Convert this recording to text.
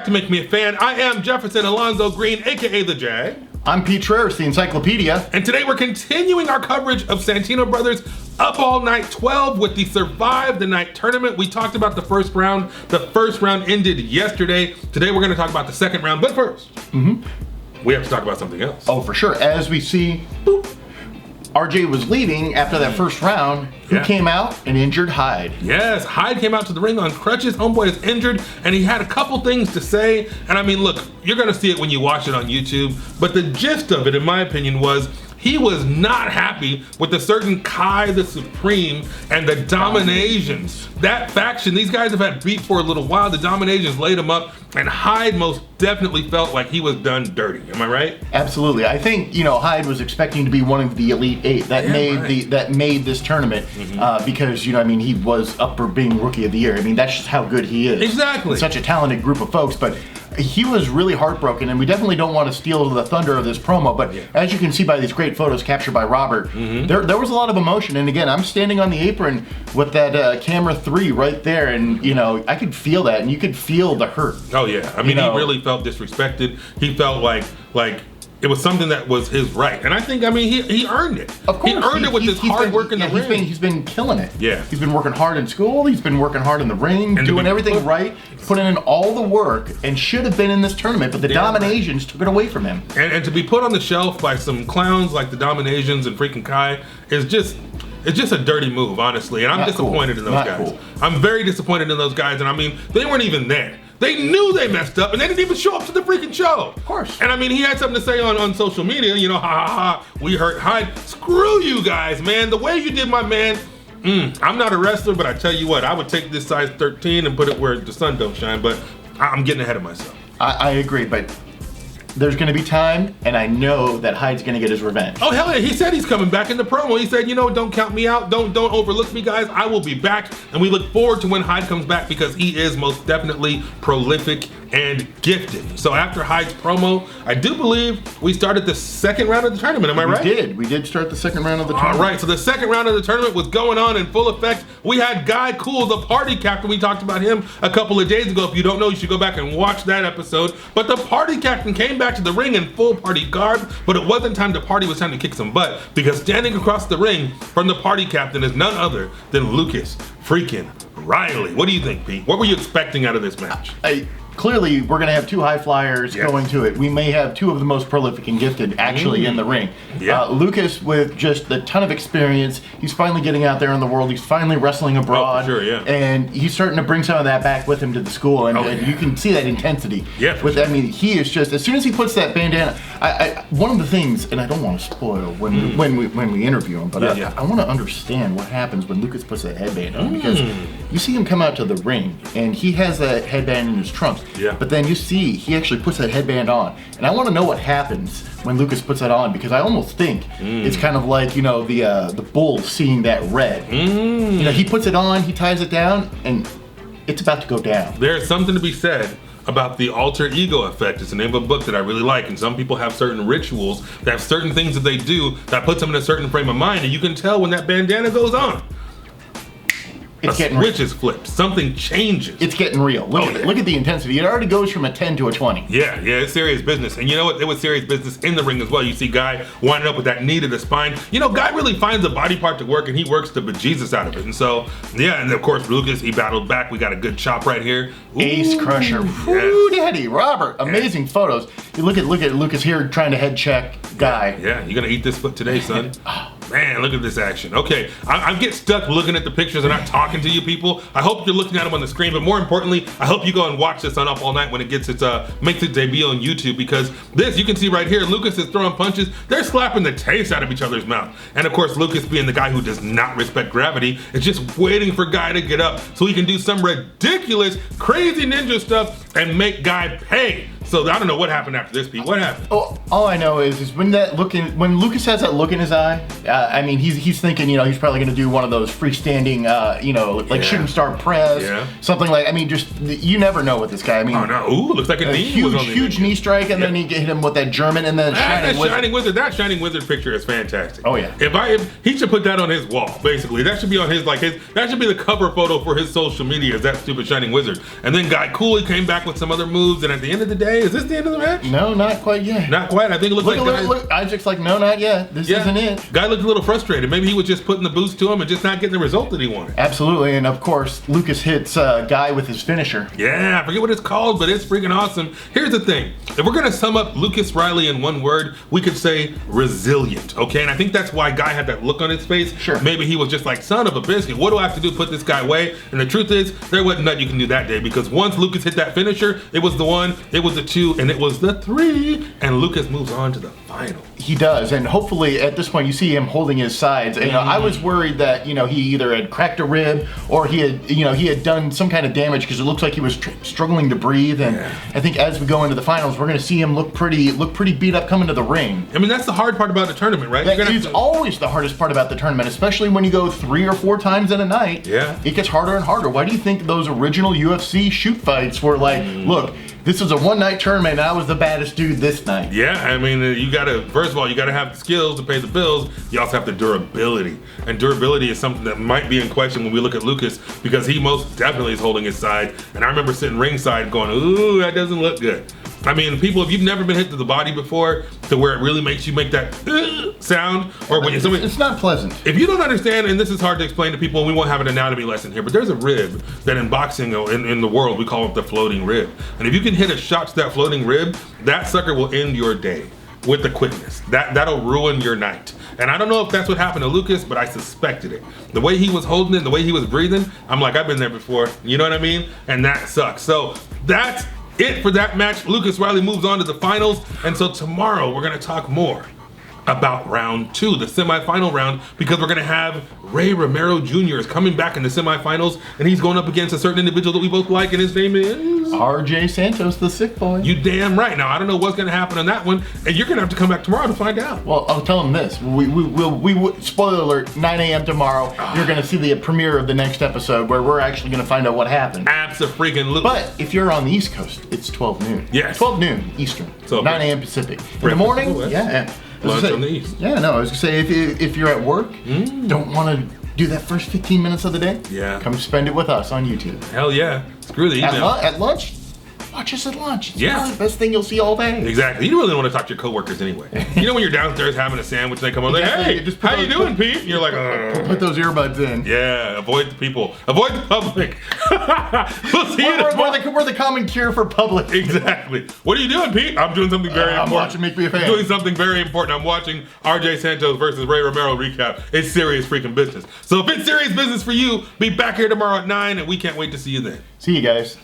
to Make Me a Fan. I am Jefferson Alonzo Greene, aka The Jag. I'm Trerice, the Encyclopedia. And today we're continuing our coverage of Santino Brothers Up All Night 12 with the Survive the Night tournament. We talked about the first round. The first round ended yesterday. Today we're going to talk about the second round. But first, we have to talk about something else. Oh, for sure. As we see, RJ was leaving after that first round. Who came out and injured Hyde? Yes, Hyde came out to the ring on crutches. Homeboy is injured, and he had a couple things to say. And I mean, look, you're gonna see it when you watch it on YouTube, but the gist of it, in my opinion, was he was not happy with a certain Kai the Supreme and the Dominations. That faction, these guys have had beef for a little while. The Dominations laid him up, and Hyde most definitely felt like he was done dirty. Am I right? Absolutely. I think, Hyde was expecting to be one of the Elite Eight that made this tournament because, he was up for being Rookie of the Year. I mean, that's just how good he is. Exactly. Such a talented group of folks, but he was really heartbroken, and we definitely don't want to steal the thunder of this promo, but as you can see by these great photos captured by Robert, there was a lot of emotion. And again, I'm standing on the apron with that camera 3 right there, and I could feel that, and you could feel the hurt. Oh yeah, I mean, he really felt disrespected. He felt like it was something that was his right, and I think, he earned it. Of course, he earned it with his hard work in the ring. He's been killing it. Yeah, he's been working hard in school. He's been working hard in the ring, and doing everything right, putting in all the work, and should have been in this tournament. But the Dominations took it away from him. And to be put on the shelf by some clowns like the Dominations and freaking Kai is just. It's just a dirty move, honestly, and I'm disappointed in those guys. I'm very disappointed in those guys, and they weren't even there. They knew they messed up, and they didn't even show up to the freaking show. Of course. And he had something to say on social media, ha ha ha, we hurt Hyde. Screw you guys, man. The way you did my man, I'm not a wrestler, but I tell you what, I would take this size 13 and put it where the sun don't shine, but I'm getting ahead of myself. I agree, but there's going to be time, and I know that Hyde's going to get his revenge. Oh, hell yeah. He said he's coming back in the promo. He said, don't count me out. Don't overlook me, guys. I will be back. And we look forward to when Hyde comes back because he is most definitely prolific and gifted. So after Hyde's promo, I do believe we started the second round of the tournament. Am I right? We did start the second round of the tournament. All right, so the second round of the tournament was going on in full effect. We had Guy Cool, the party captain. We talked about him a couple of days ago. If you don't know, you should go back and watch that episode. But the party captain came back to the ring in full party garb, but it wasn't time to party, it was time to kick some butt, because standing across the ring from the party captain is none other than Lucas freaking Riley. What do you think, Pete? What were you expecting out of this match? Clearly, we're going to have two high flyers going to it. We may have two of the most prolific and gifted actually in the ring. Yeah. Lucas with just a ton of experience. He's finally getting out there in the world. He's finally wrestling abroad. Oh, for sure, yeah. And he's starting to bring some of that back with him to the school. And you can see that intensity. Yeah. He is just, as soon as he puts that bandana, one of the things, and I don't want to spoil when we interview him, but I want to understand what happens when Lucas puts that headband on. Because you see him come out to the ring, and he has that headband in his trunks. Yeah. But then you see he actually puts that headband on. And I want to know what happens when Lucas puts that on, because I almost think it's kind of like, the bull seeing that red. He puts it on, he ties it down, and it's about to go down. There's something to be said about the alter ego effect. It's the name of a book that I really like, and some people have certain rituals that have certain things that they do that puts them in a certain frame of mind, and you can tell when that bandana goes on. A switch is flipped. Something changes. It's getting real. Look at the intensity. It already goes from a 10 to a 20. Yeah, it's serious business. And you know what? It was serious business in the ring as well. You see Guy winding up with that knee to the spine. Guy really finds a body part to work, and he works the bejesus out of it. And so, and of course, Lucas, he battled back. We got a good chop right here. Ooh, Ace Crusher. Ooh, Daddy. Robert. Amazing photos. You look at Lucas here trying to head check Guy. Yeah, you're going to eat this foot today, son. Man, look at this action. Okay, I get stuck looking at the pictures and not talking to you people. I hope you're looking at them on the screen, but more importantly, I hope you go and watch this on Up All Night when it makes its debut on YouTube, because this, you can see right here, Lucas is throwing punches. They're slapping the taste out of each other's mouth. And of course, Lucas, being the guy who does not respect gravity, is just waiting for Guy to get up so he can do some ridiculous, crazy ninja stuff and make Guy pay. So I don't know what happened after this, Pete. What happened? Oh, all I know is when Lucas has that look in his eye, I mean, he's thinking, he's probably going to do one of those freestanding, like shooting star press, something like. I mean, just you never know with this guy. I mean, oh no, ooh, looks like a knee. Huge knee strike, and then he hit him with that German, and then Shining Wizard. That Shining Wizard picture is fantastic. Oh yeah. If he should put that on his wall, basically, that should be on his that should be the cover photo for his social media. Is that stupid Shining Wizard? And then Guy Cooley came back with some other moves, and at the end of the day, is this the end of the match? No, not quite yet. Not quite. I think it looks look, Isaac's like, no, not yet. This isn't it. Guy looked a little frustrated. Maybe he was just putting the boost to him and just not getting the result that he wanted. Absolutely, and of course, Lucas hits Guy with his finisher. Yeah, I forget what it's called, but it's freaking awesome. Here's the thing. If we're going to sum up Lucas Riley in one word, we could say resilient, okay? And I think that's why Guy had that look on his face. Sure. Maybe he was just like, son of a biscuit, what do I have to do to put this guy away? And the truth is, there wasn't nothing you can do that day, because once Lucas hit that finisher, it was the 1, it was the 2, and it was the 3, and Lucas moves on to the final. He does, and hopefully at this point you see him holding his sides. And, I was worried that he either had cracked a rib or he had done some kind of damage, because it looks like he was struggling to breathe. And I think as we go into the finals, we're going to see him look pretty beat up coming to the ring. I mean, that's the hard part about the tournament, right? It's always the hardest part about the tournament, especially when you go 3 or 4 times in a night. Yeah, it gets harder and harder. Why do you think those original UFC shoot fights were like, look, this is a one-night tournament, and I was the baddest dude this night? Yeah, I mean, first of all, you gotta have the skills to pay the bills. You also have the durability. And durability is something that might be in question when we look at Lucas, because he most definitely is holding his side. And I remember sitting ringside going, ooh, that doesn't look good. I mean, people, if you've never been hit to the body before, to where it really makes you make that sound, or when it's not pleasant. If you don't understand, and this is hard to explain to people, and we won't have an anatomy lesson here, but there's a rib that in boxing, in the world, we call it the floating rib. And if you can hit a shot to that floating rib, that sucker will end your day with the quickness. That'll ruin your night. And I don't know if that's what happened to Lucas, but I suspected it. The way he was holding it, the way he was breathing, I'm like, I've been there before. You know what I mean? And that sucks. So that's it for that match. Lucas Riley moves on to the finals. And so tomorrow we're going to talk more about round 2, the semifinal round, because we're going to have Ray Romero Jr. is coming back in the semifinals, and he's going up against a certain individual that we both like, and his name is RJ Santos, the sick boy. You damn right. Now, I don't know what's going to happen on that one, and you're going to have to come back tomorrow to find out. Well, I'll tell him this. Spoiler alert, 9 a.m. tomorrow, you're going to see the premiere of the next episode, where we're actually going to find out what happened. Abso-freaking-lutely. But if you're on the East Coast, it's 12 noon. Yes. 12 noon Eastern, so 9 a.m. Pacific. In the morning, lunch on the East. Yeah, no, I was gonna say if you're at work, don't want to do that first 15 minutes of the day, come spend it with us on YouTube. Hell yeah. Screw the email. At lunch, watch us at lunch. It's probably the best thing you'll see all day. Exactly. You really don't want to talk to your coworkers anyway. You know when you're downstairs having a sandwich and they come over, hey, how you doing, Pete? And you're like, put those earbuds in. Yeah, avoid the people. Avoid the public. We'll see you tomorrow. We're the common cure for public. Exactly. What are you doing, Pete? I'm doing something very important. I'm watching Make Me a Fan. I'm doing something very important. I'm watching RJ Santos versus Ray Romero recap. It's serious freaking business. So if it's serious business for you, be back here tomorrow at 9, and we can't wait to see you then. See you guys.